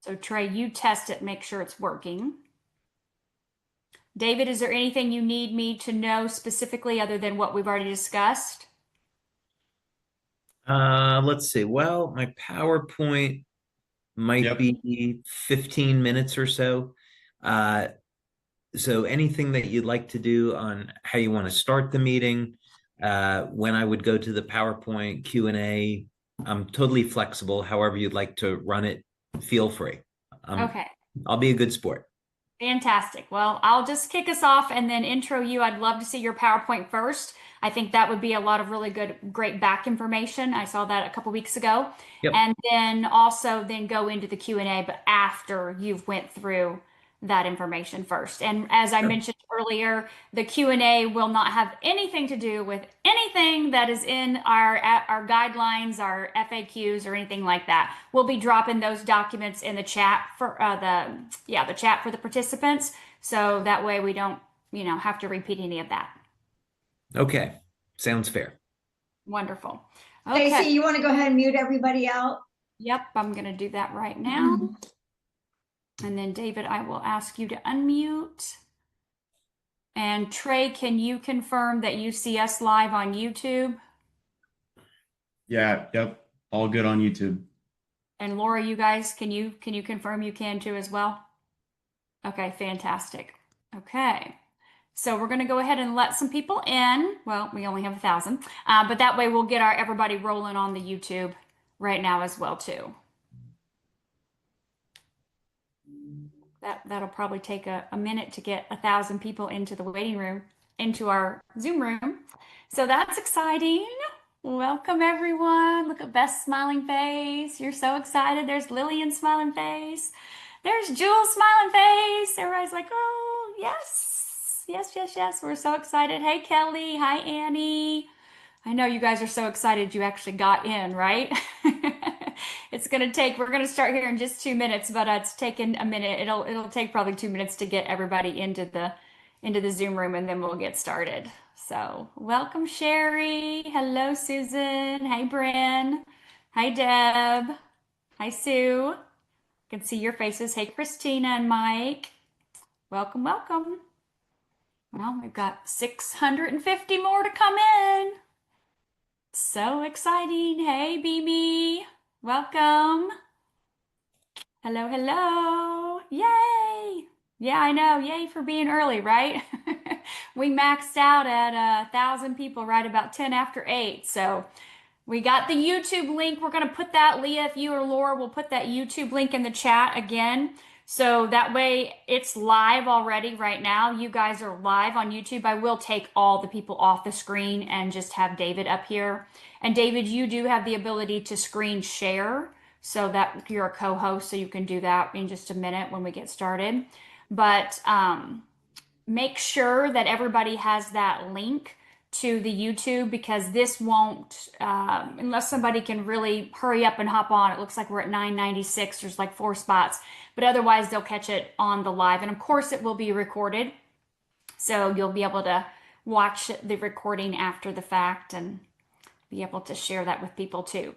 So Trey, you test it, make sure it's working. David, is there anything you need me to know specifically other than what we've already discussed? Let's see. Well, my PowerPoint might Yep. be 15 minutes or so. Uh, so anything that you'd like to do on how you want to start the meeting, when I would go to the PowerPoint Q&A, I'm totally flexible. However you'd like to run it, feel free. Okay. I'll be a good sport. Fantastic. Well, I'll just kick us off and then intro you. I'd love to see your PowerPoint first. I think that would be a lot of really good, great back information. I saw that a couple weeks ago. Yep. And then also then go into the Q&A, but after you've went through that information first. And as I Sure. mentioned earlier, the Q&A will not have anything to do with anything that is in our guidelines, our FAQs, or anything like that. We'll be dropping those documents in the chat for the chat for the participants, so that way we don't have to repeat any of that. Okay. Sounds fair. Wonderful. Okay. Stacy, you want to go ahead and mute everybody out? Yep, I'm going to do that right now. And then David, I will ask you to unmute. And Trey, can you confirm that you see us live on YouTube? Yeah. Yep. All good on YouTube. And Laura, you guys, can you confirm you can too as well? Okay, fantastic. Okay. So we're going to go ahead and let some people in. Well, we only have 1,000, but that way we'll get everybody rolling on the YouTube right now as well too. That'll probably take a minute to get 1,000 people into the waiting room, into our Zoom room. So that's exciting. Welcome everyone. Look at Beth's smiling face. You're so excited. There's Lillian's smiling face. There's Jules' smiling face. Everybody's like, oh, yes. Yes, yes, yes. We're so excited. Hey, Kelly. Hi, Annie. I know you guys are so excited you actually got in, right? We're going to start here in just 2 minutes, but it's taken a minute. It'll take probably 2 minutes to get everybody into the Zoom room, and then we'll get started. So welcome, Sherry. Hello, Susan. Hey, Bryn. Hi, Deb. Hi, Sue. I can see your faces. Hey, Christina and Mike. Welcome, welcome. Well, we've got 650 more to come in. So exciting. Hey, Beamy. Welcome. Hello, hello. Yay. Yeah, I know. Yay for being early, right? We maxed out at 1,000 people right about 10 after 8. So we got the YouTube link. We're going to put that, Leah, if you or Laura will put that YouTube link in the chat again. So that way it's live already right now. You guys are live on YouTube. I will take all the people off the screen and just have David up here. And David, you do have the ability to screen share so that you're a co-host, so you can do that in just a minute when we get started. But make sure that everybody has that link to the YouTube, because this won't, unless somebody can really hurry up and hop on. It looks like we're at 996. There's like 4 spots, but otherwise they'll catch it on the live. And of course it will be recorded. So you'll be able to watch the recording after the fact and be able to share that with people too.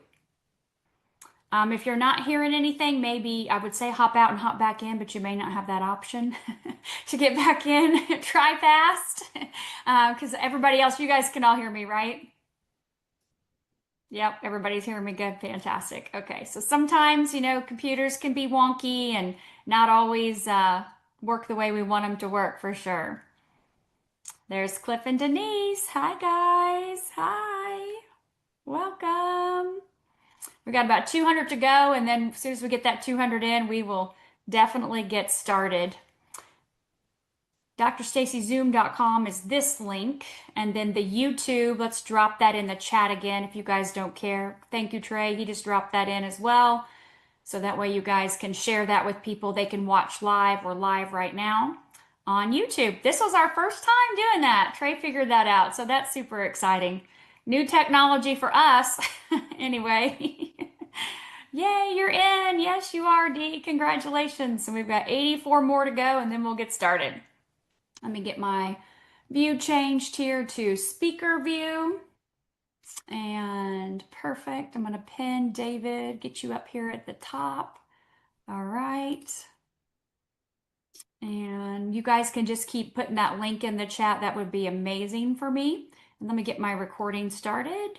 If you're not hearing anything, maybe I would say hop out and hop back in, but you may not have that option to get back in. Try fast, because everybody else, you guys can all hear me, right? Yep, everybody's hearing me good. Fantastic. Okay, so sometimes, computers can be wonky and not always work the way we want them to work, for sure. There's Cliff and Denise. Hi, guys. Hi. Welcome. We got about 200 to go, and then as soon as we get that 200 in, we will definitely get started. drstacyzoom.com is this link, and then the YouTube, let's drop that in the chat again if you guys don't care. Thank you, Trey. He just dropped that in as well. So that way you guys can share that with people. They can watch live. We're live right now on YouTube. This was our first time doing that. Trey figured that out, so that's super exciting. New technology for us. Anyway. Yay, you're in. Yes, you are, Dee. Congratulations. And we've got 84 more to go, and then we'll get started. Let me get my view changed here to speaker view. And perfect. I'm going to pin David, get you up here at the top. All right. And you guys can just keep putting that link in the chat. That would be amazing for me. And let me get my recording started.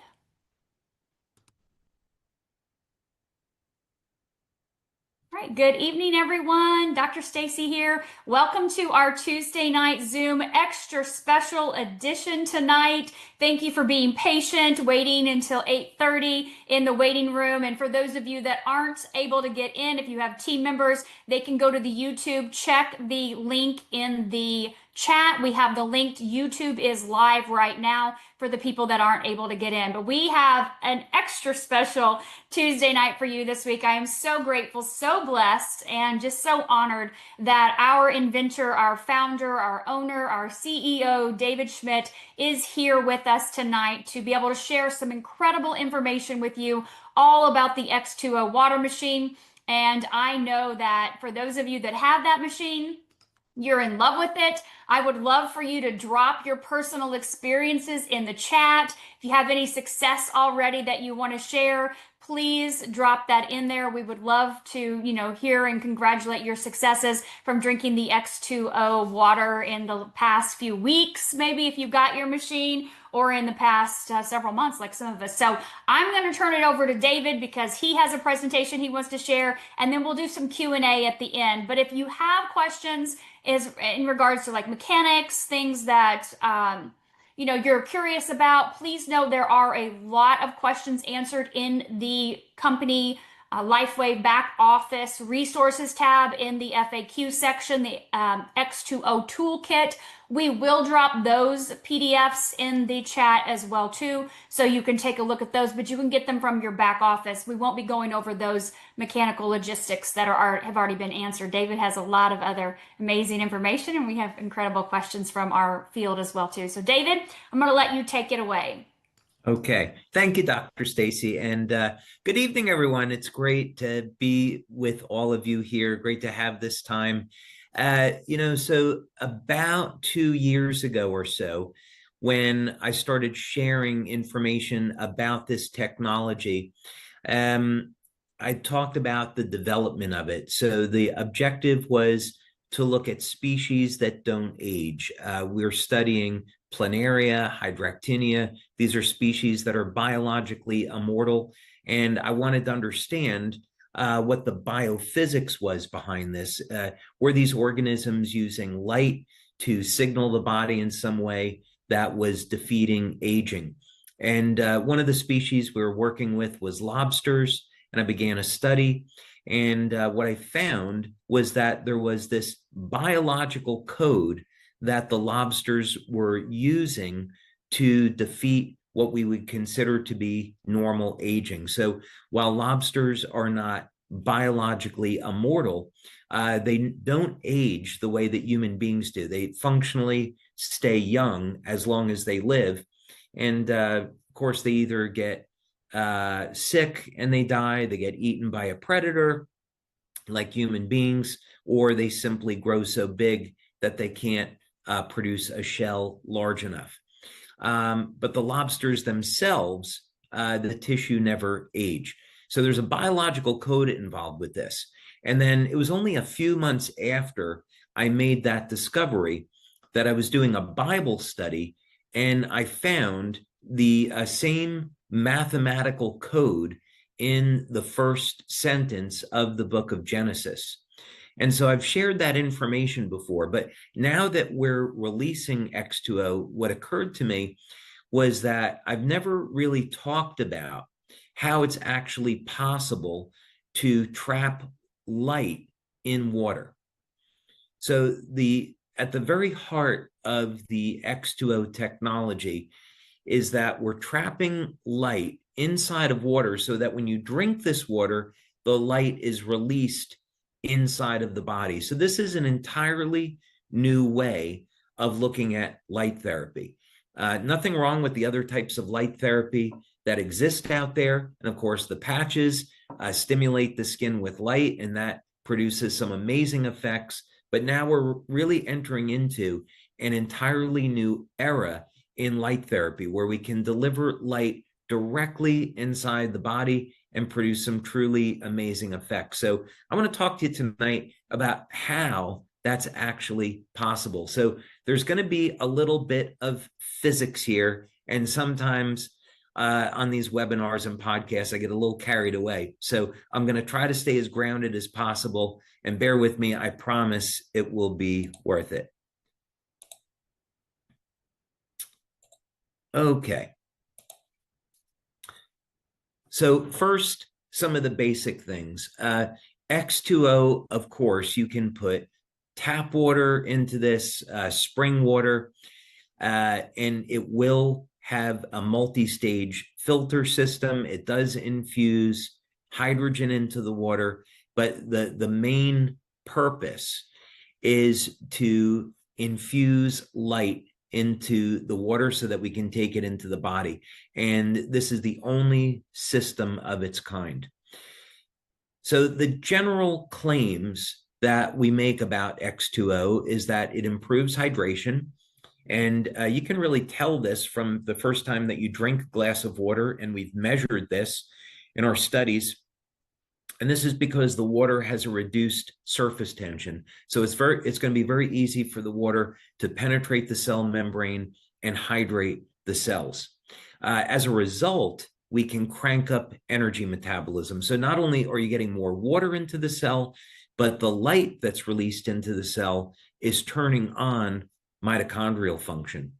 All right, good evening, everyone. Dr. Stacy here. Welcome to our Tuesday night Zoom extra special edition tonight. Thank you for being patient, waiting until 8:30 in the waiting room. And for those of you that aren't able to get in, if you have team members, they can go to the YouTube, check the link in the chat. We have the link. YouTube is live right now for the people that aren't able to get in. But we have an extra special Tuesday night for you this week. I am so grateful, so blessed, and just so honored that our inventor, our founder, our owner, our CEO, David Schmidt, is here with us tonight to be able to share some incredible information with you all about the X2O water machine. And I know that for those of you that have that machine, you're in love with it. I would love for you to drop your personal experiences in the chat. If you have any success already that you want to share, please drop that in there. We would love to, hear and congratulate your successes from drinking the X2O water in the past few weeks, maybe if you got your machine, or in the past several months, like some of us. So I'm going to turn it over to David because he has a presentation he wants to share, and then we'll do some Q&A at the end. But if you have questions is in regards to like mechanics, things that you're curious about, please know there are a lot of questions answered in the company Lifewave back office resources tab in the FAQ section, the X2O toolkit. We will drop those PDFs in the chat as well too, so you can take a look at those, but you can get them from your back office. We won't be going over those mechanical logistics that have already been answered. David has a lot of other amazing information, and we have incredible questions from our field as well too. So David, I'm going to let you take it away. Okay. Thank you, Dr. Stacy. And good evening, everyone. It's great to be with all of you here. Great to have this time. So about 2 years ago or so, when I started sharing information about this technology, I talked about the development of it. So the objective was to look at species that don't age. We're studying planaria, hydractinia. These are species that are biologically immortal. And I wanted to understand what the biophysics was behind this. Were these organisms using light to signal the body in some way that was defeating aging? And one of the species we were working with was lobsters, and I began a study. And what I found was that there was this biological code that the lobsters were using to defeat what we would consider to be normal aging. So while lobsters are not biologically immortal, they don't age the way that human beings do. They functionally stay young as long as they live. And of course, they either get sick and they die, they get eaten by a predator like human beings, or they simply grow so big that they can't produce a shell large enough. But the lobsters themselves, the tissue never age. So there's a biological code involved with this. And then it was only a few months after I made that discovery that I was doing a Bible study, and I found the same mathematical code in the first sentence of the book of Genesis. And so I've shared that information before, but now that we're releasing X2O, what occurred to me was that I've never really talked about how it's actually possible to trap light in water. So at the very heart of the X2O technology is that we're trapping light inside of water so that when you drink this water, the light is released inside of the body. So this is an entirely new way of looking at light therapy. Nothing wrong with the other types of light therapy that exist out there. And of course, the patches stimulate the skin with light, and that produces some amazing effects. But now we're really entering into an entirely new era in light therapy where we can deliver light directly inside the body and produce some truly amazing effects. So I want to talk to you tonight about how that's actually possible. So there's going to be a little bit of physics here, and sometimes on these webinars and podcasts, I get a little carried away. So I'm going to try to stay as grounded as possible, and bear with me. I promise it will be worth it. Okay. So first, some of the basic things. X2O, of course, you can put tap water into this, spring water, and it will have a multi-stage filter system. It does infuse hydrogen into the water, but the main purpose is to infuse light into the water so that we can take it into the body. And this is the only system of its kind. So the general claims that we make about X2O is that it improves hydration. And you can really tell this from the first time that you drink a glass of water, and we've measured this in our studies. And this is because the water has a reduced surface tension. So it's going to be very easy for the water to penetrate the cell membrane and hydrate the cells. As a result, we can crank up energy metabolism. So not only are you getting more water into the cell, but the light that's released into the cell is turning on mitochondrial function.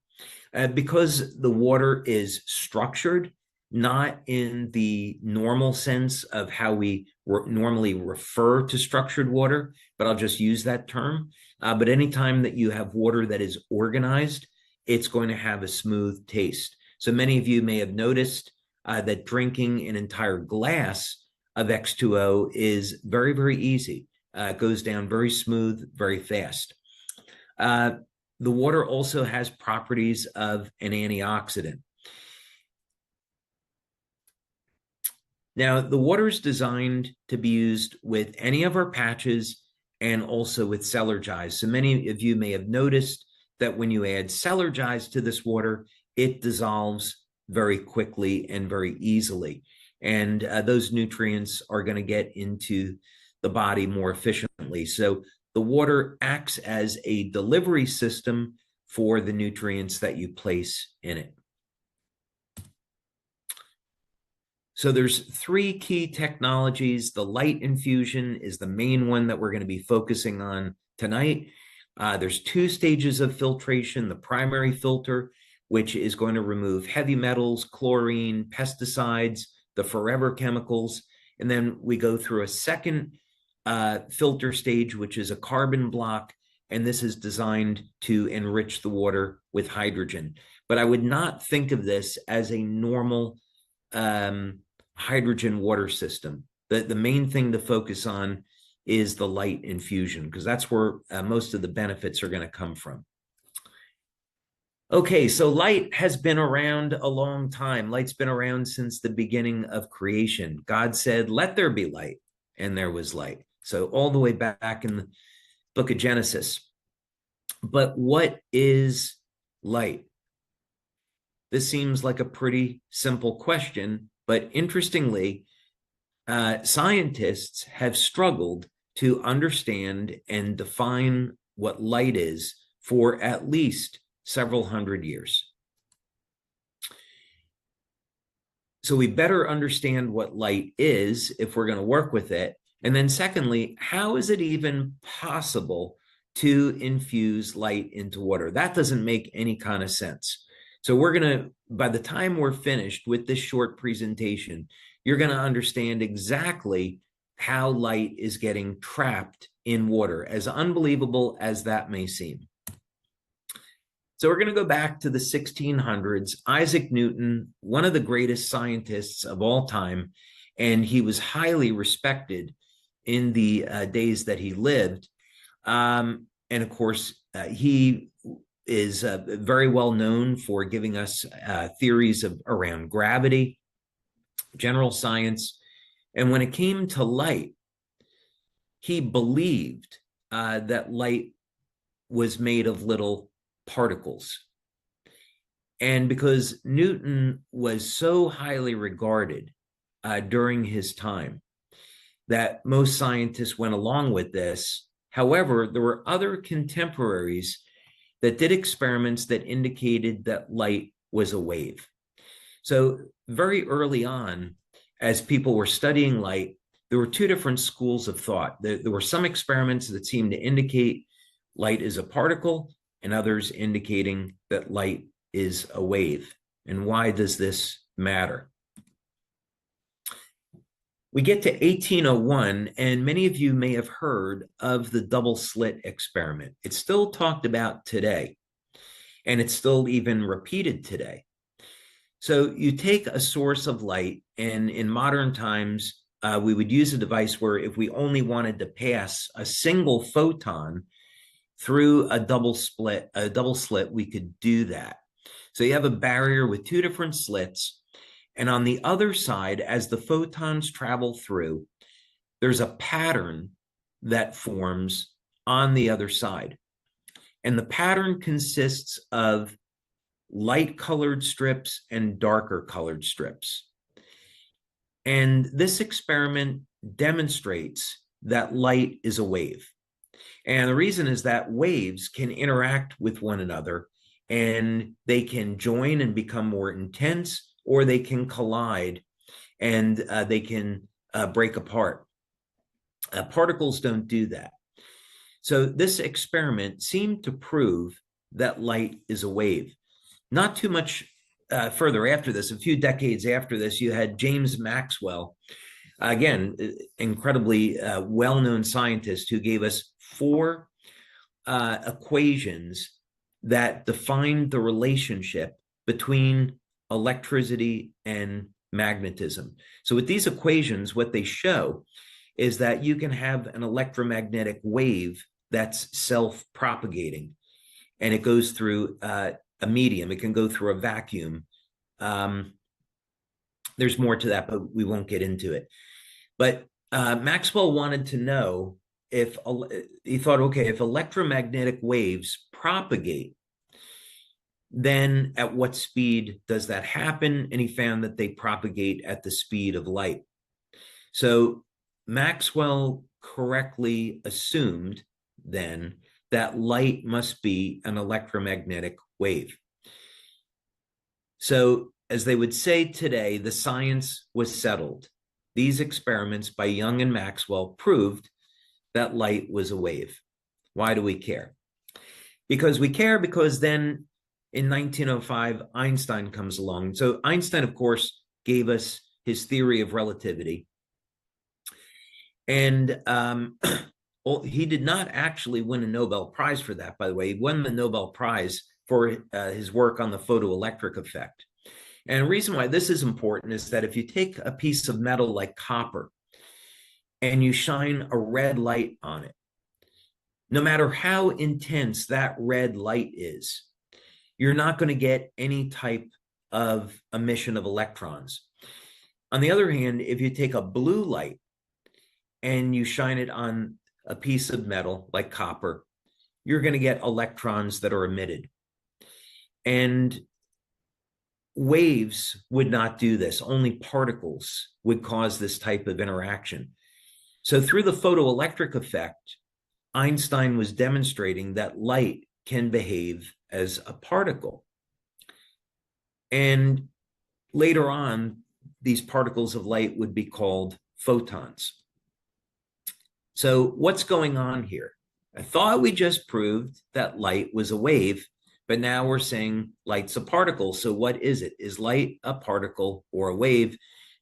Because the water is structured, not in the normal sense of how we normally refer to structured water, but I'll just use that term. But anytime that you have water that is organized, it's going to have a smooth taste. So many of you may have noticed that drinking an entire glass of X2O is very, very easy. It goes down very smooth, very fast. The water also has properties of an antioxidant. Now, the water is designed to be used with any of our patches and also with Celergize. So many of you may have noticed that when you add Celergize to this water, it dissolves very quickly and very easily. And those nutrients are going to get into the body more efficiently. So the water acts as a delivery system for the nutrients that you place in it. So there's three key technologies. The light infusion is the main one that we're going to be focusing on tonight. There's two stages of filtration: the primary filter, which is going to remove heavy metals, chlorine, pesticides, the forever chemicals. And then we go through a second filter stage, which is a carbon block. And this is designed to enrich the water with hydrogen. But I would not think of this as a normal hydrogen water system. The main thing to focus on is the light infusion, because that's where most of the benefits are going to come from. Okay, so light has been around a long time. Light's been around since the beginning of creation. God said, "Let there be light," and there was light. So all the way back in the book of Genesis. But what is light? This seems like a pretty simple question, but interestingly, scientists have struggled to understand and define what light is for at least several hundred years. So we better understand what light is if we're going to work with it. And then secondly, how is it even possible to infuse light into water? That doesn't make any kind of sense. So we're going to, by the time we're finished with this short presentation, you're going to understand exactly how light is getting trapped in water, as unbelievable as that may seem. So we're going to go back to the 1600s. Isaac Newton, one of the greatest scientists of all time, and he was highly respected in the days that he lived. And of course, he is very well known for giving us theories around gravity, general science. And when it came to light, he believed that light was made of little particles. And because Newton was so highly regarded, during his time, that most scientists went along with this. However, there were other contemporaries that did experiments that indicated that light was a wave. So very early on, as people were studying light, there were two different schools of thought. There were some experiments that seemed to indicate light is a particle, and others indicating that light is a wave. And why does this matter? We get to 1801, and many of you may have heard of the double slit experiment. It's still talked about today, and it's still even repeated today. So you take a source of light, and in modern times, we would use a device where if we only wanted to pass a single photon through a double slit, we could do that. So you have a barrier with two different slits, and on the other side, as the photons travel through, there's a pattern that forms on the other side. And the pattern consists of light colored strips and darker colored strips. And this experiment demonstrates that light is a wave. And the reason is that waves can interact with one another, and they can join and become more intense, or they can collide and they can break apart. Particles don't do that. So this experiment seemed to prove that light is a wave. Not too much further after this, a few decades after this, you had James Maxwell, again, incredibly well-known scientist, who gave us 4 equations that defined the relationship between electricity and magnetism. So with these equations, what they show is that you can have an electromagnetic wave that's self-propagating, and it goes through a medium. It can go through a vacuum. There's more to that, but we won't get into it. But Maxwell wanted to know if, he thought, okay, if electromagnetic waves propagate, then at what speed does that happen? And he found that they propagate at the speed of light. So Maxwell correctly assumed then that light must be an electromagnetic wave. So as they would say today, the science was settled. These experiments by Young and Maxwell proved that light was a wave. Why do we care? Because we care because then in 1905, Einstein comes along. So Einstein, of course, gave us his theory of relativity. And he did not actually win a Nobel Prize for that, by the way. He won the Nobel Prize for his work on the photoelectric effect. And the reason why this is important is that if you take a piece of metal like copper and you shine a red light on it, no matter how intense that red light is, you're not going to get any type of emission of electrons. On the other hand, if you take a blue light and you shine it on a piece of metal like copper, you're going to get electrons that are emitted. And waves would not do this. Only particles would cause this type of interaction. So through the photoelectric effect, Einstein was demonstrating that light can behave as a particle. And later on, these particles of light would be called photons. So what's going on here? I thought we just proved that light was a wave, but now we're saying light's a particle. So what is it? Is light a particle or a wave?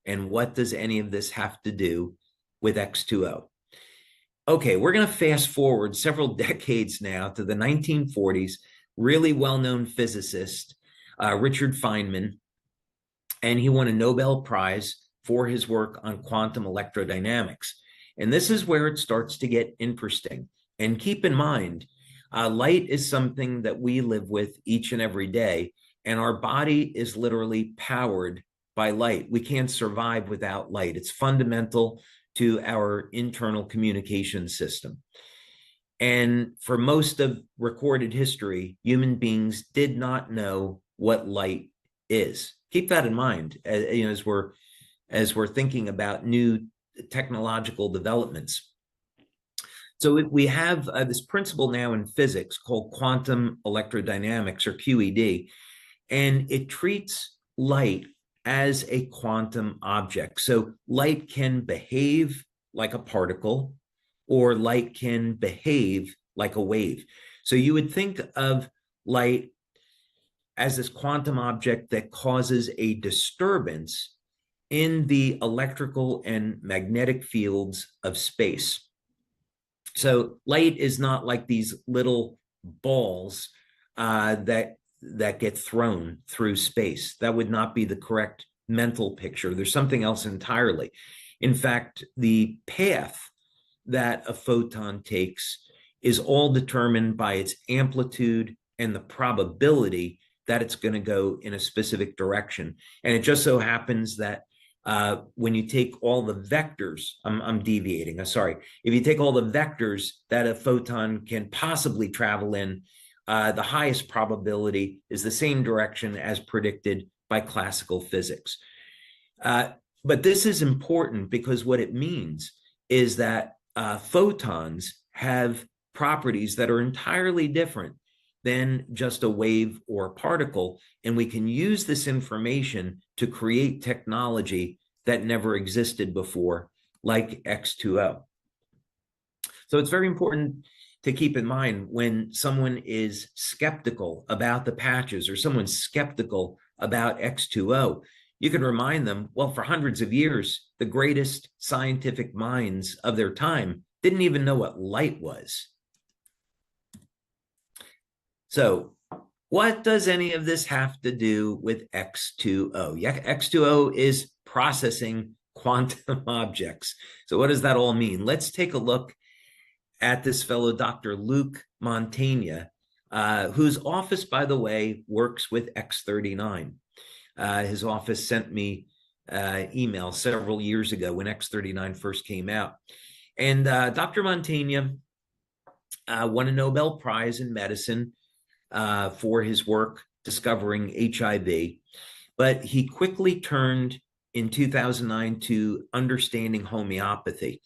And what does any of this have to do with X2O? Okay, we're going to fast forward several decades now to the 1940s, really well-known physicist, Richard Feynman, and he won a Nobel Prize for his work on quantum electrodynamics. And this is where it starts to get interesting. And keep in mind, light is something that we live with each and every day, and our body is literally powered by light. We can't survive without light. It's fundamental to our internal communication system. And for most of recorded history, human beings did not know what light is. Keep that in mind as we're as we're thinking about new technological developments. So we have this principle now in physics called quantum electrodynamics, or QED, and it treats light as a quantum object. So light can behave like a particle, or light can behave like a wave. So you would think of light as this quantum object that causes a disturbance in the electrical and magnetic fields of space. So light is not like these little balls that get thrown through space. That would not be the correct mental picture. There's something else entirely. In fact, the path that a photon takes is all determined by its amplitude and the probability that it's going to go in a specific direction. And it just so happens that when you take all the vectors, I'm deviating, sorry. If you take all the vectors that a photon can possibly travel in, the highest probability is the same direction as predicted by classical physics. But this is important because what it means is that photons have properties that are entirely different than just a wave or a particle, and we can use this information to create technology that never existed before, like X2O. So it's very important to keep in mind when someone is skeptical about the patches, or someone's skeptical about X2O, you can remind them, well, for hundreds of years, the greatest scientific minds of their time didn't even know what light was. So what does any of this have to do with X2O? Yeah, X2O is processing quantum objects. So what does that all mean? Let's take a look at this fellow, Dr. Luc Montaigne, whose office, by the way, works with X39. His office sent me email several years ago when X39 first came out. And Dr. Montaigne won a Nobel Prize in medicine for his work discovering HIV, but he quickly turned in 2009 to understanding homeopathy.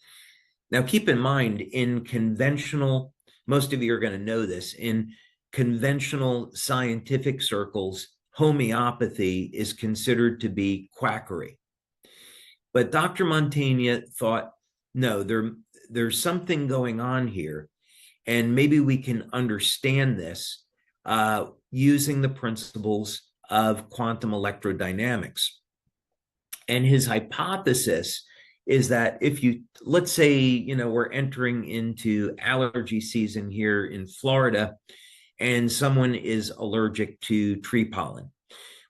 Now, keep in mind, in conventional, most of you are going to know this, in conventional scientific circles, homeopathy is considered to be quackery. But Dr. Montaigne thought, no, there's something going on here, and maybe we can understand this using the principles of quantum electrodynamics. And his hypothesis is that if you, let's say, we're entering into allergy season here in Florida, and someone is allergic to tree pollen.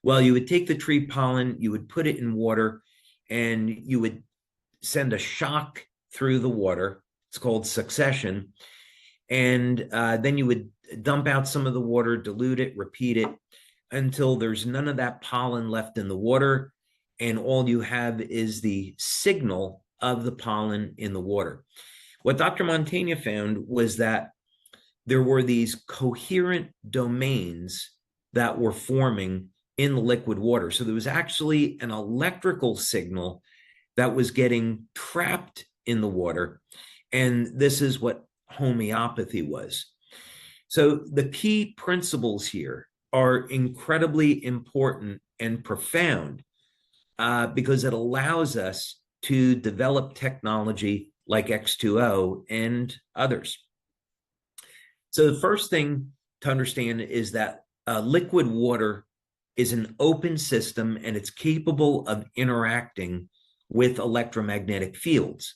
Well, you would take the tree pollen, you would put it in water, and you would send a shock through the water. It's called succession. And then you would dump out some of the water, dilute it, repeat it until there's none of that pollen left in the water. And all you have is the signal of the pollen in the water. What Dr. Montaigne found was that there were these coherent domains that were forming in the liquid water. So there was actually an electrical signal that was getting trapped in the water. And this is what homeopathy was. So the key principles here are incredibly important and profound because it allows us to develop technology like X2O and others. So the first thing to understand is that liquid water is an open system, and it's capable of interacting with electromagnetic fields.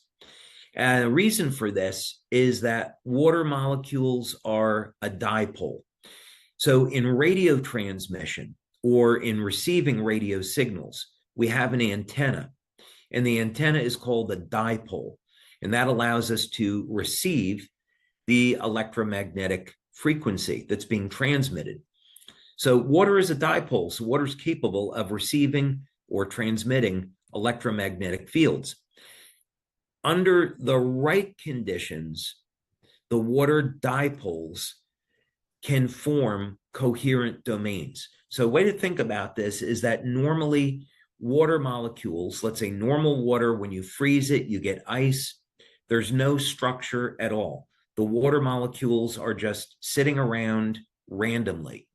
And the reason for this is that water molecules are a dipole. So in radio transmission or in receiving radio signals, we have an antenna, and the antenna is called a dipole, and that allows us to receive the electromagnetic frequency that's being transmitted. So water is a dipole, so water is capable of receiving or transmitting electromagnetic fields. Under the right conditions, the water dipoles can form coherent domains. So a way to think about this is that normally water molecules, let's say normal water, when you freeze it, you get ice. There's no structure at all. The water molecules are just sitting around randomly.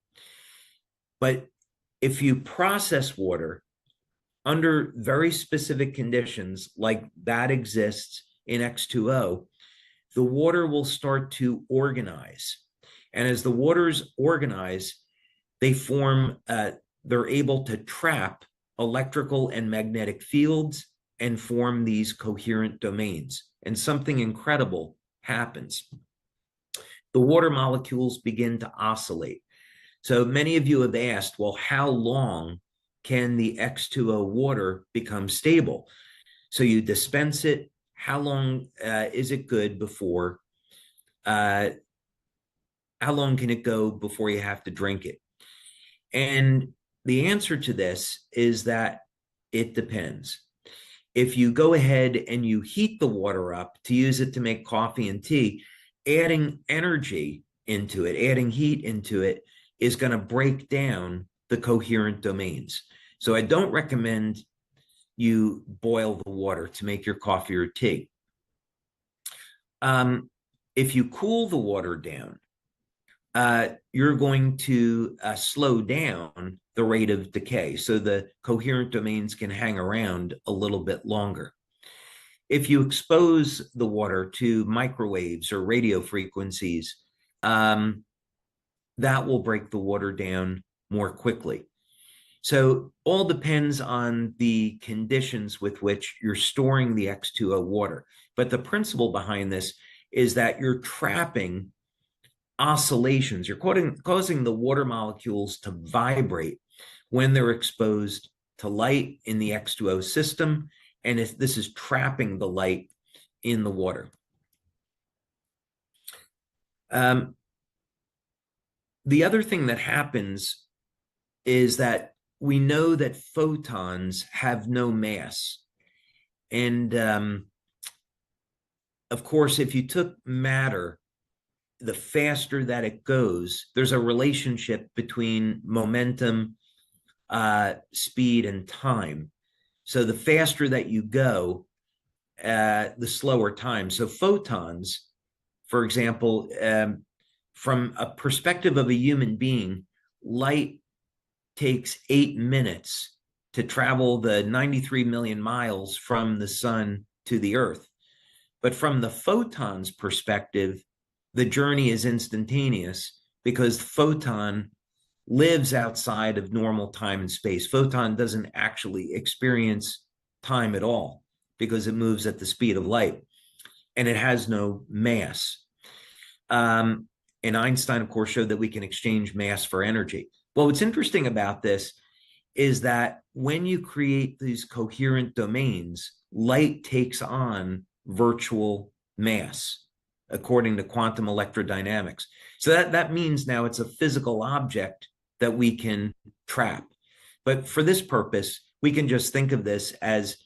But if you process water under very specific conditions, like that exists in X2O, the water will start to organize. And as the waters organize, they form, they're able to trap electrical and magnetic fields and form these coherent domains. And something incredible happens. The water molecules begin to oscillate. So many of you have asked, well, how long can the X2O water become stable? So you dispense it. How long is it good before, how long can it go before you have to drink it? And the answer to this is that it depends. If you go ahead and you heat the water up to use it to make coffee and tea, adding energy into it, adding heat into it, is going to break down the coherent domains. So I don't recommend you boil the water to make your coffee or tea. If you cool the water down, you're going to slow down the rate of decay, so the coherent domains can hang around a little bit longer. If you expose the water to microwaves or radio frequencies, that will break the water down more quickly. So all depends on the conditions with which you're storing the X2O water. But the principle behind this is that you're trapping oscillations. You're causing the water molecules to vibrate when they're exposed to light in the X2O system. And this is trapping the light in the water. The other thing that happens is that we know that photons have no mass. And of course, if you took matter, the faster that it goes, there's a relationship between momentum, speed, and time. So the faster that you go, the slower time. So photons, for example, from a perspective of a human being, light takes 8 minutes to travel the 93 million miles from the sun to the earth. But from the photon's perspective, the journey is instantaneous because the photon lives outside of normal time and space. Photon doesn't actually experience time at all because it moves at the speed of light, and it has no mass. And Einstein, of course, showed that we can exchange mass for energy. Well, what's interesting about this is that when you create these coherent domains, light takes on virtual mass, according to quantum electrodynamics. So that means now it's a physical object that we can trap. But for this purpose, we can just think of this as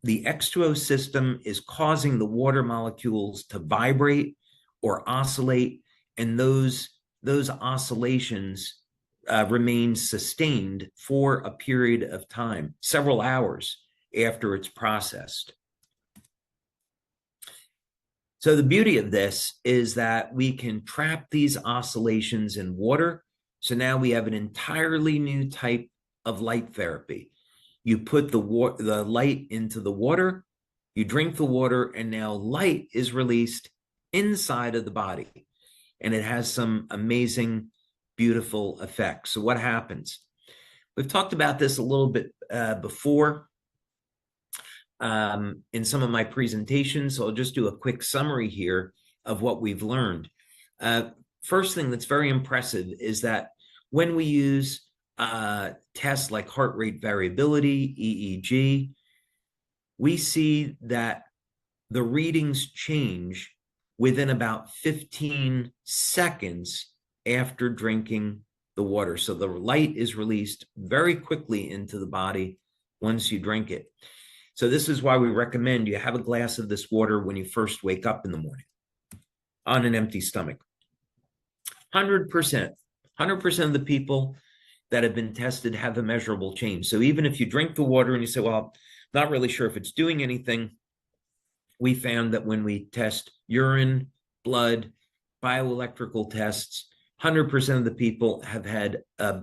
the X2O system is causing the water molecules to vibrate or oscillate, and those oscillations remain sustained for a period of time, several hours after it's processed. So the beauty of this is that we can trap these oscillations in water. So now we have an entirely new type of light therapy. You put the light into the water, you drink the water, and now light is released inside of the body. And it has some amazing, beautiful effects. So what happens? We've talked about this a little bit before in some of my presentations. So I'll just do a quick summary here of what we've learned. First thing that's very impressive is that when we use tests like heart rate variability, EEG, we see that the readings change within about 15 seconds after drinking the water. So the light is released very quickly into the body once you drink it. So this is why we recommend you have a glass of this water when you first wake up in the morning on an empty stomach. 100% of the people that have been tested have a measurable change. So even if you drink the water and you say, well, not really sure if it's doing anything, we found that when we test urine, blood, bioelectrical tests, 100% of the people have had a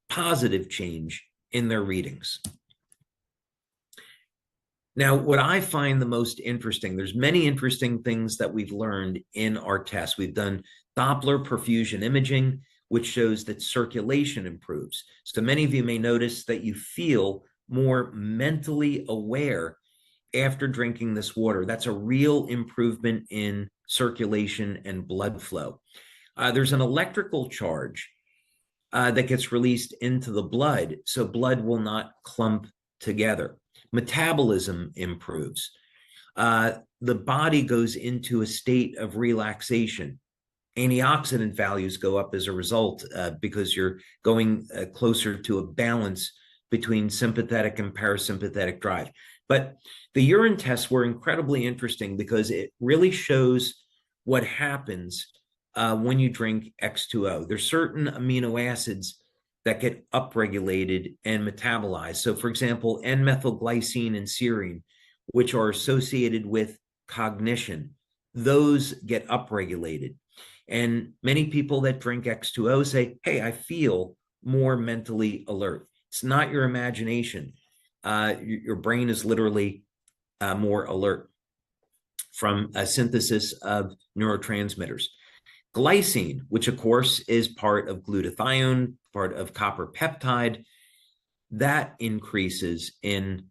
positive change in their readings. Now, what I find the most interesting, there's many interesting things that we've learned in our tests. We've done Doppler perfusion imaging, which shows that circulation improves. So many of you may notice that you feel more mentally aware after drinking this water. That's a real improvement in circulation and blood flow. There's an electrical charge that gets released into the blood, so blood will not clump together. Metabolism improves. The body goes into a state of relaxation. Antioxidant values go up as a result because you're going closer to a balance between sympathetic and parasympathetic drive. But the urine tests were incredibly interesting because it really shows what happens when you drink X2O. There's certain amino acids that get upregulated and metabolized. So for example, N-methylglycine and serine, which are associated with cognition, those get upregulated. And many people that drink X2O say, hey, I feel more mentally alert. It's not your imagination. Your brain is literally more alert from a synthesis of neurotransmitters. Glycine, which of course is part of glutathione, part of copper peptide, that increases in,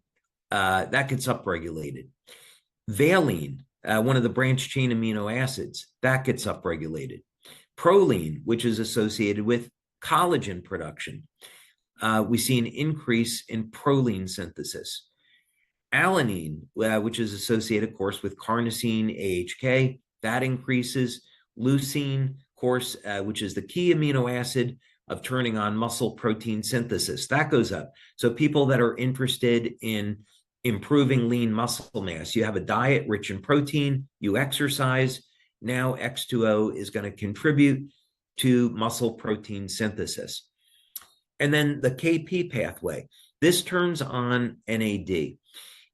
that gets upregulated. Valine, one of the branched chain amino acids, that gets upregulated. Proline, which is associated with collagen production, we see an increase in proline synthesis. Alanine, which is associated, of course, with carnosine, AHK, that increases. Leucine, of course, which is the key amino acid of turning on muscle protein synthesis, that goes up. So people that are interested in improving lean muscle mass, you have a diet rich in protein, you exercise, now X2O is going to contribute to muscle protein synthesis. And then the KP pathway, this turns on NAD.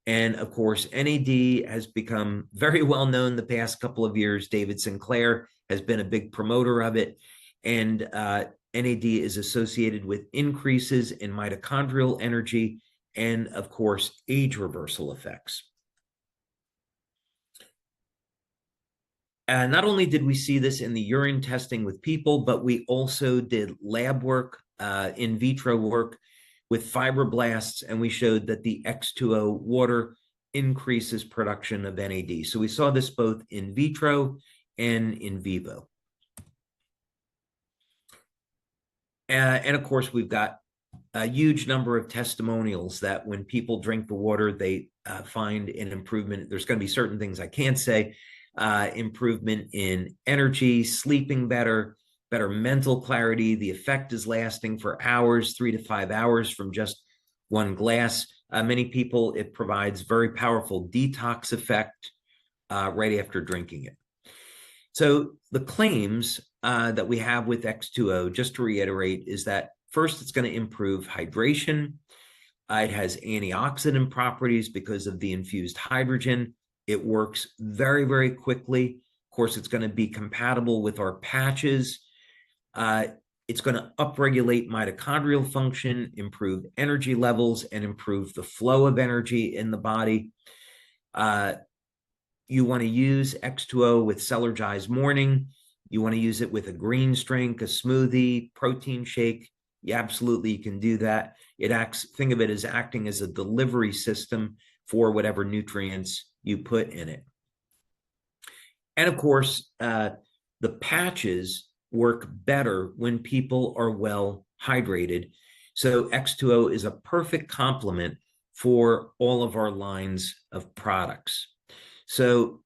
And of course, NAD has become very well known the past couple of years. David Sinclair has been a big promoter of it. And NAD is associated with increases in mitochondrial energy and, of course, age reversal effects. Not only did we see this in the urine testing with people, but we also did lab work, in vitro work with fibroblasts, and we showed that the X2O water increases production of NAD. So we saw this both in vitro and in vivo. And of course, we've got a huge number of testimonials that when people drink the water, they find an improvement. There's going to be certain things I can't say. Improvement in energy, sleeping better, better mental clarity. The effect is lasting for hours, 3 to 5 hours from just one glass. Many people, it provides very powerful detox effect right after drinking it. So the claims that we have with X2O, just to reiterate, is that first, it's going to improve hydration. It has antioxidant properties because of the infused hydrogen. It works very, very quickly. Of course, it's going to be compatible with our patches. It's going to upregulate mitochondrial function, improve energy levels, and improve the flow of energy in the body. You want to use X2O with Celergize Morning. You want to use it with a greens drink, a smoothie, protein shake. You absolutely can do that. It acts, think of it as acting as a delivery system for whatever nutrients you put in it. And of course, the patches work better when people are well hydrated. So X2O is a perfect complement for all of our lines of products. So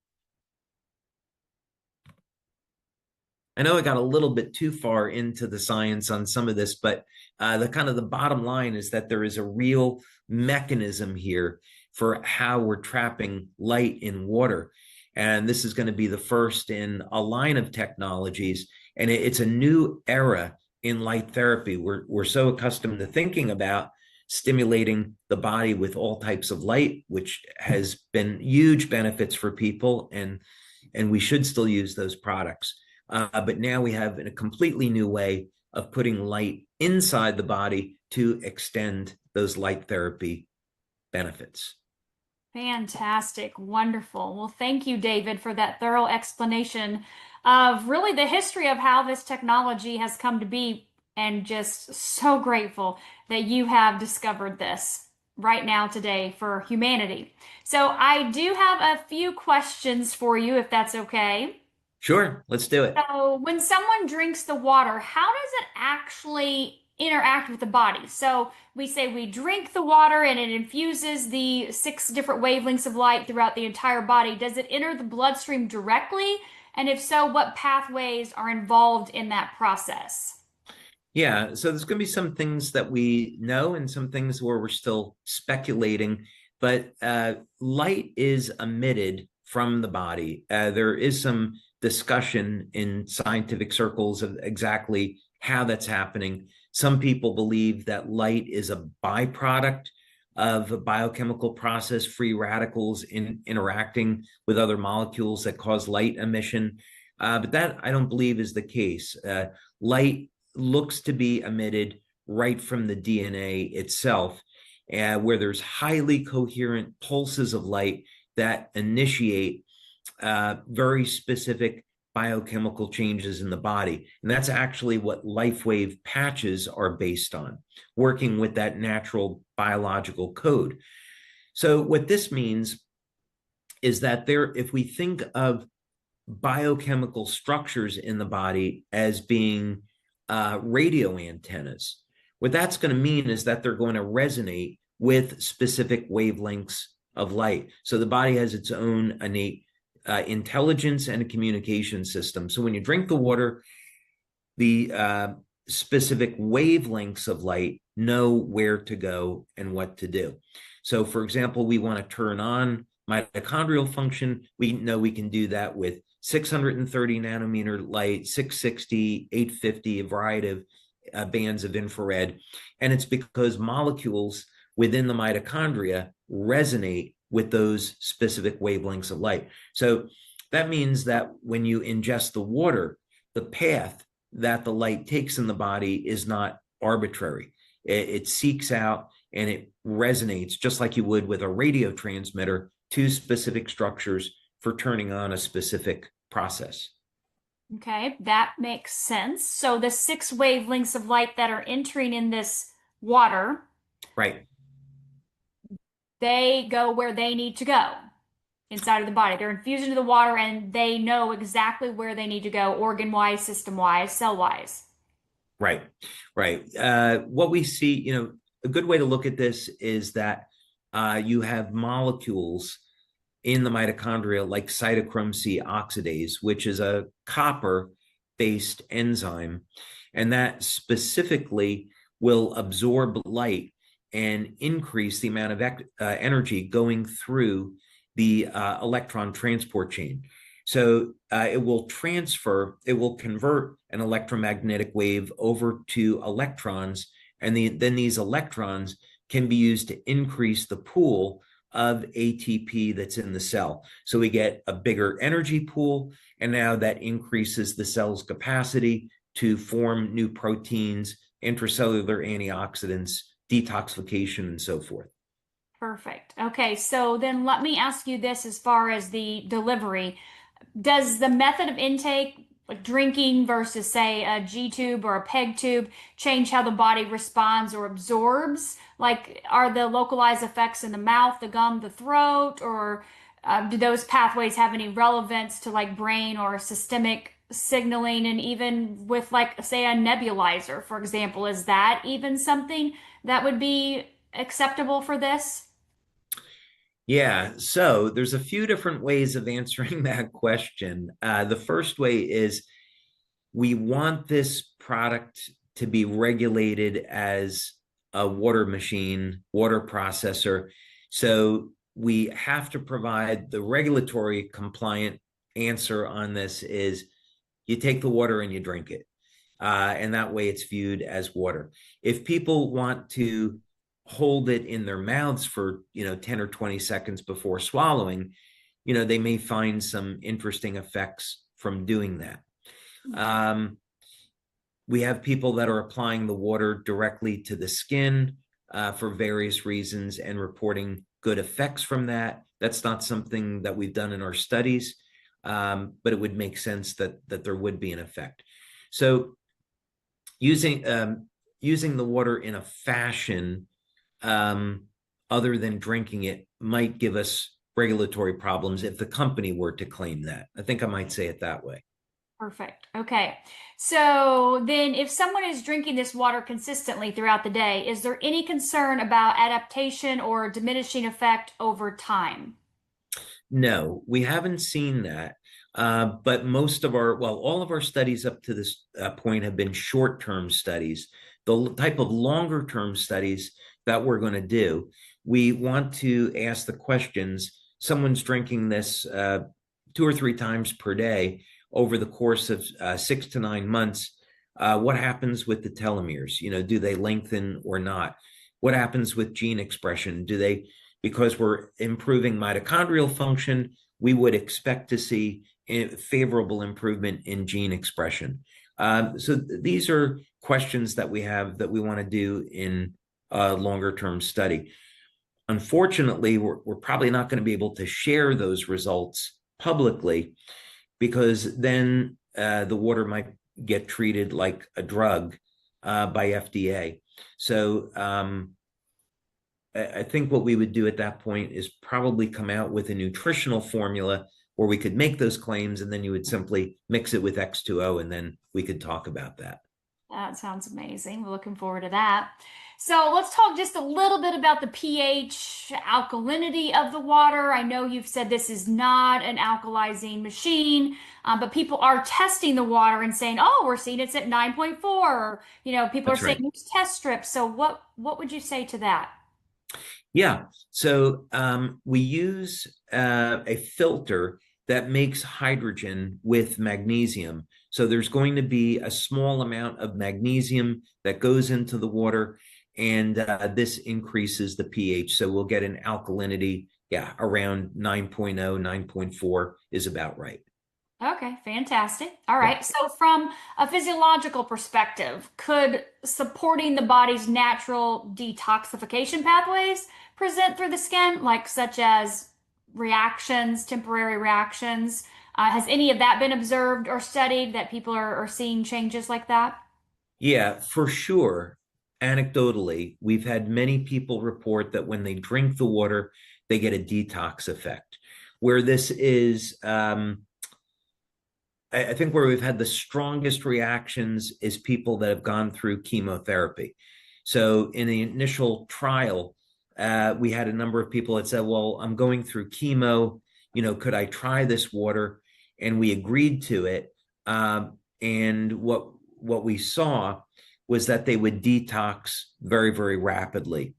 I know I got a little bit too far into the science on some of this, but the bottom line is that there is a real mechanism here for how we're trapping light in water. And this is going to be the first in a line of technologies. And it's a new era in light therapy. We're so accustomed to thinking about stimulating the body with all types of light, which has been huge benefits for people, and we should still use those products. But now we have a completely new way of putting light inside the body to extend those light therapy benefits. Fantastic. Wonderful. Well, thank you, David, for that thorough explanation of really the history of how this technology has come to be, and just so grateful that you have discovered this right now today for humanity. So I do have a few questions for you, if that's okay. Sure, let's do it. So when someone drinks the water, how does it actually interact with the body? So we say we drink the water and it infuses the 6 different wavelengths of light throughout the entire body. Does it enter the bloodstream directly? And if so, what pathways are involved in that process? Yeah, so there's going to be some things that we know and some things where we're still speculating, but light is emitted from the body. There is some discussion in scientific circles of exactly how that's happening. Some people believe that light is a byproduct of a biochemical process, free radicals interacting with other molecules that cause light emission. But that I don't believe is the case. Light looks to be emitted right from the DNA itself, where there's highly coherent pulses of light that initiate very specific biochemical changes in the body. And that's actually what Lifewave patches are based on, working with that natural biological code. So what this means is that if we think of biochemical structures in the body as being radio antennas, what that's going to mean is that they're going to resonate with specific wavelengths of light. So the body has its own innate intelligence and a communication system. So when you drink the water, the specific wavelengths of light know where to go and what to do. So for example, we want to turn on mitochondrial function. We know we can do that with 630 nanometer light, 660, 850, a variety of bands of infrared. And it's because molecules within the mitochondria resonate with those specific wavelengths of light. So that means that when you ingest the water, the path that the light takes in the body is not arbitrary. It seeks out and it resonates just like you would with a radio transmitter to specific structures for turning on a specific process. Okay, that makes sense. So the 6 wavelengths of light that are entering in this water, right, they go where they need to go inside of the body. They're infused into the water and they know exactly where they need to go, organ-wise, system-wise, cell-wise. Right, right. What we see, a good way to look at this is that you have molecules in the mitochondria like cytochrome C oxidase, which is a copper-based enzyme, and that specifically will absorb light and increase the amount of energy going through the electron transport chain. So it will convert an electromagnetic wave over to electrons, and then these electrons can be used to increase the pool of ATP that's in the cell. So we get a bigger energy pool, and now that increases the cell's capacity to form new proteins, intracellular antioxidants, detoxification, and so forth. Perfect. Okay, so then let me ask you this as far as the delivery. Does the method of intake, like drinking versus, say, a G tube or a PEG tube, change how the body responds or absorbs? Like, are the localized effects in the mouth, the gum, the throat, or do those pathways have any relevance to like brain or systemic signaling? And even with, like, say, a nebulizer, for example, is that even something that would be acceptable for this? Yeah, so there's a few different ways of answering that question. The first way is we want this product to be regulated as a water machine, water processor. So we have to provide the regulatory compliant answer on this is you take the water and you drink it. and that way it's viewed as water. If people want to hold it in their mouths for 10 or 20 seconds before swallowing, they may find some interesting effects from doing that. We have people that are applying the water directly to the skin for various reasons and reporting good effects from that. That's not something that we've done in our studies, but it would make sense that there would be an effect. So using the water in a fashion other than drinking it might give us regulatory problems if the company were to claim that. I think I might say it that way. Perfect. Okay. So then if someone is drinking this water consistently throughout the day, is there any concern about adaptation or diminishing effect over time? No, we haven't seen that. But all of our studies up to this point have been short-term studies. The type of longer-term studies that we're going to do, we want to ask the questions. Someone's drinking this 2 or 3 times per day over the course of 6 to 9 months. What happens with the telomeres? Do they lengthen or not? What happens with gene expression? Because we're improving mitochondrial function, we would expect to see a favorable improvement in gene expression. So these are questions that we have that we want to do in a longer term study. Unfortunately, we're probably not going to be able to share those results publicly, because then the water might get treated like a drug by FDA. So I think what we would do at that point is probably come out with a nutritional formula where we could make those claims, and then you would simply mix it with X2O, and then we could talk about that. That sounds amazing. We're looking forward to that. So let's talk just a little bit about the pH, alkalinity of the water. I know you've said this is not an alkalizing machine, but people are testing the water and saying, oh, we're seeing it's at 9.4. Or, people That's are saying right. use test strips. So what would you say to that? Yeah, so we use a filter that makes hydrogen with magnesium. So there's going to be a small amount of magnesium that goes into the water, and this increases the pH. So we'll get an alkalinity, around 9.0, 9.4 is about right. Okay, fantastic. All right. So from a physiological perspective, could supporting the body's natural detoxification pathways present through the skin, like such as reactions, temporary reactions? Has any of that been observed or studied that people are seeing changes like that? Yeah, for sure. Anecdotally, we've had many people report that when they drink the water, they get a detox effect. Where this is, I think where we've had the strongest reactions is people that have gone through chemotherapy. So in the initial trial, we had a number of people that said, well, I'm going through chemo, could I try this water? And we agreed to it. And what we saw was that they would detox very, very rapidly.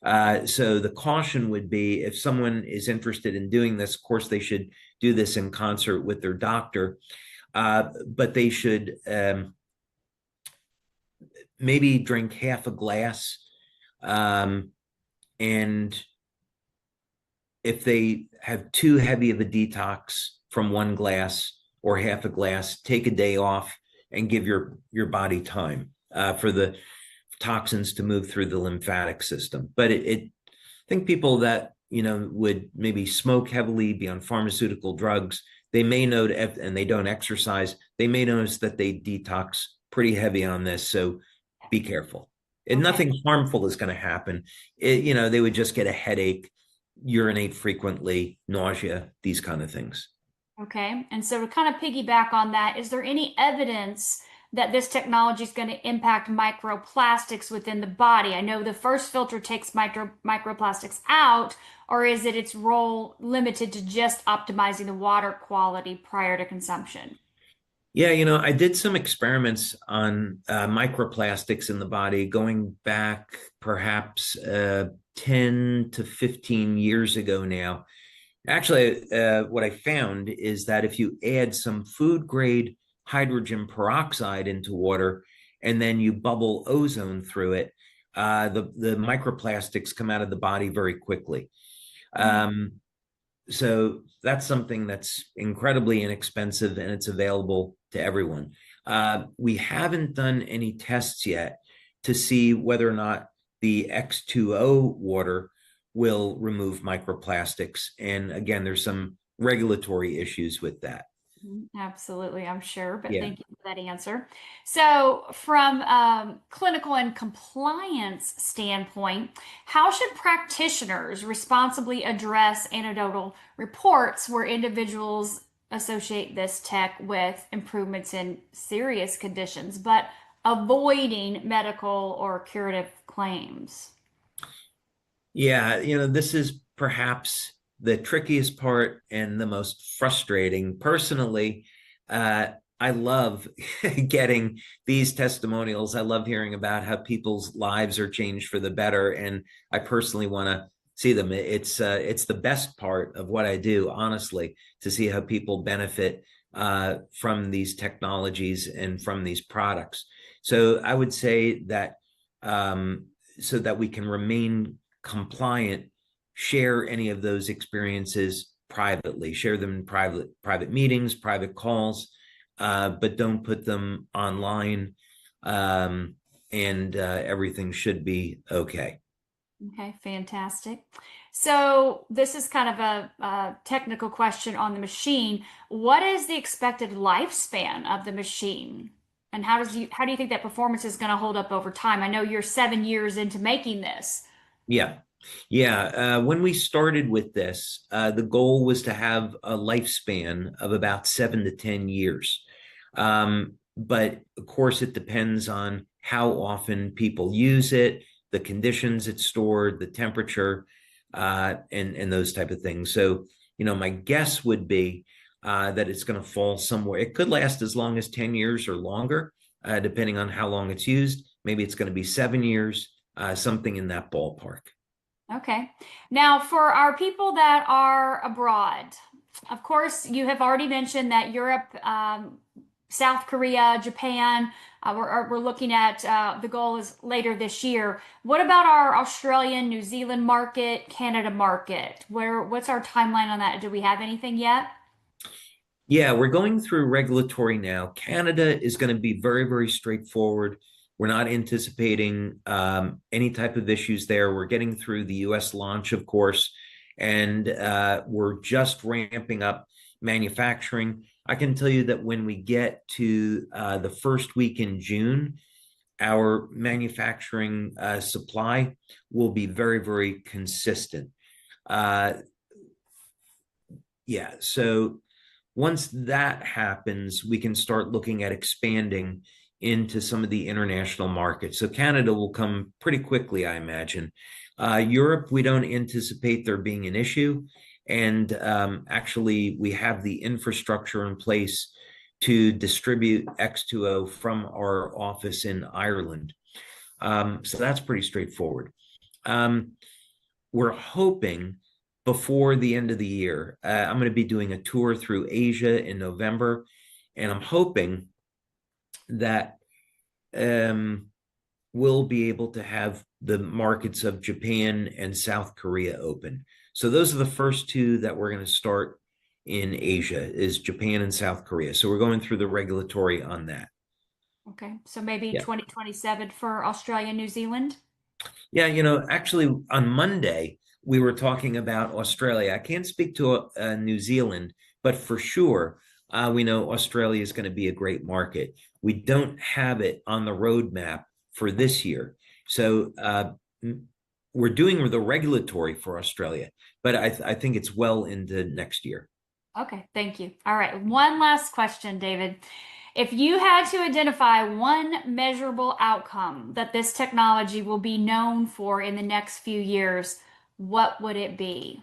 So the caution would be, if someone is interested in doing this, of course, they should do this in concert with their doctor. But they should maybe drink half a glass. And if they have too heavy of a detox from one glass or half a glass, take a day off and give your body time for the toxins to move through the lymphatic system. But I think people that would maybe smoke heavily, be on pharmaceutical drugs, they may note, and they don't exercise, they may notice that they detox pretty heavy on this. So be careful. And nothing harmful is going to happen. They would just get a headache, urinate frequently, nausea, these kind of things. Okay. And so to kind of piggyback on that, is there any evidence that this technology is going to impact microplastics within the body? I know the first filter takes microplastics out, or is it its role limited to just optimizing the water quality prior to consumption? Yeah, I did some experiments on microplastics in the body going back perhaps 10 to 15 years ago now. Actually, what I found is that if you add some food grade hydrogen peroxide into water and then you bubble ozone through it, the microplastics come out of the body very quickly. So that's something that's incredibly inexpensive and it's available to everyone. We haven't done any tests yet to see whether or not the X2O water will remove microplastics. And again, there's some regulatory issues with that. Absolutely, I'm sure, but Yeah. thank you for that answer. So from clinical and compliance standpoint, how should practitioners responsibly address anecdotal reports where individuals associate this tech with improvements in serious conditions, but avoiding medical or curative claims? Yeah, this is perhaps the trickiest part and the most frustrating. Personally, I love getting these testimonials. I love hearing about how people's lives are changed for the better, and I personally want to see them. It's the best part of what I do, honestly, to see how people benefit from these technologies and from these products. So I would say that so that we can remain compliant, share any of those experiences privately, share them in private meetings, private calls, but don't put them online, and everything should be okay. Okay, fantastic. So this is kind of a technical question on the machine. What is the expected lifespan of the machine? And how do you think that performance is going to hold up over time? I know you're 7 years into making this. Yeah. When we started with this, the goal was to have a lifespan of about 7 to 10 years. But of course, it depends on how often people use it, the conditions it's stored, the temperature, and those type of things. So, my guess would be that it's going to fall somewhere. It could last as long as 10 years or longer, depending on how long it's used. Maybe it's going to be 7 years, something in that ballpark. Okay. Now, for our people that are abroad, of course, you have already mentioned that Europe, South Korea, Japan, we're looking at the goal is later this year. What about our Australian, New Zealand market, Canada market? What's our timeline on that? Do we have anything yet? Yeah, we're going through regulatory now. Canada is going to be very, very straightforward. We're not anticipating any type of issues there. We're getting through the US launch, of course, and we're just ramping up manufacturing. I can tell you that when we get to the first week in June, our manufacturing supply will be very, very consistent. Yeah, so once that happens, we can start looking at expanding into some of the international markets. So Canada will come pretty quickly, I imagine. Europe, we don't anticipate there being an issue. And actually, we have the infrastructure in place to distribute X2O from our office in Ireland. So that's pretty straightforward. We're hoping before the end of the year, I'm going to be doing a tour through Asia in November, and I'm hoping that we'll be able to have the markets of Japan and South Korea open. So those are the first two that we're going to start in Asia, is Japan and South Korea. So we're going through the regulatory on that. Okay, so maybe 2027 for Australia, New Zealand? Yeah, actually on Monday, we were talking about Australia. I can't speak to New Zealand, but for sure, we know Australia is going to be a great market. We don't have it on the roadmap for this year. So we're doing the regulatory for Australia, but I think it's well into next year. Okay, thank you. All right, one last question, David. If you had to identify one measurable outcome that this technology will be known for in the next few years, what would it be?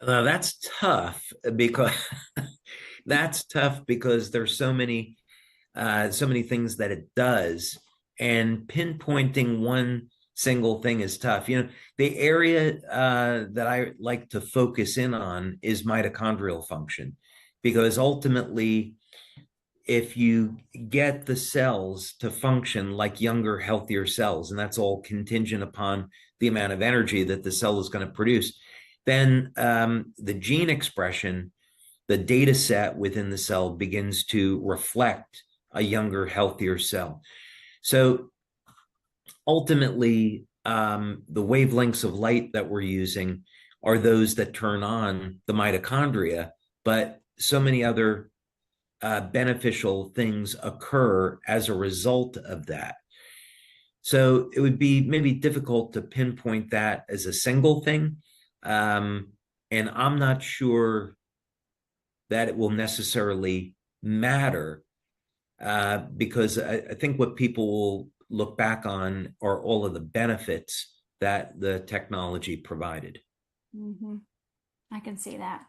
That's tough because there's so many things that it does, and pinpointing one single thing is tough. The area that I like to focus in on is mitochondrial function, because ultimately if you get the cells to function like younger, healthier cells, and that's all contingent upon the amount of energy that the cell is going to produce, then the gene expression, the data set within the cell begins to reflect a younger, healthier cell. So ultimately, the wavelengths of light that we're using are those that turn on the mitochondria, but so many other beneficial things occur as a result of that. So it would be maybe difficult to pinpoint that as a single thing. And I'm not sure that it will necessarily matter because I think what people will look back on are all of the benefits that the technology provided. Mm-hmm. I can see that.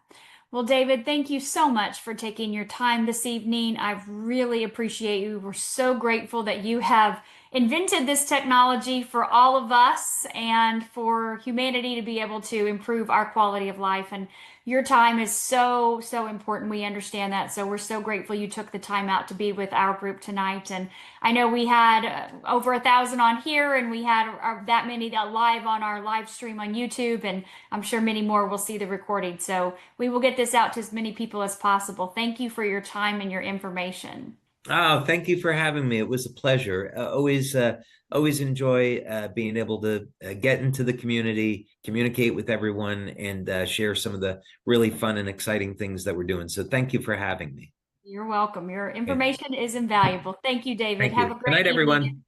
Well, David, thank you so much for taking your time this evening. I really appreciate you. We're so grateful that you have invented this technology for all of us and for humanity to be able to improve our quality of life. And your time is so, so important. We understand that. So we're so grateful you took the time out to be with our group tonight. And I know we had over 1,000 on here, and we had that many live on our live stream on YouTube. And I'm sure many more will see the recording. So we will get this out to as many people as possible. Thank you for your time and your information. Oh, thank you for having me. It was a pleasure. Always enjoy being able to get into the community, communicate with everyone, and share some of the really fun and exciting things that we're doing. So thank you for having me. You're welcome. Your information is invaluable. Thank you, David. Thank you. Have a Good great night, evening. everyone.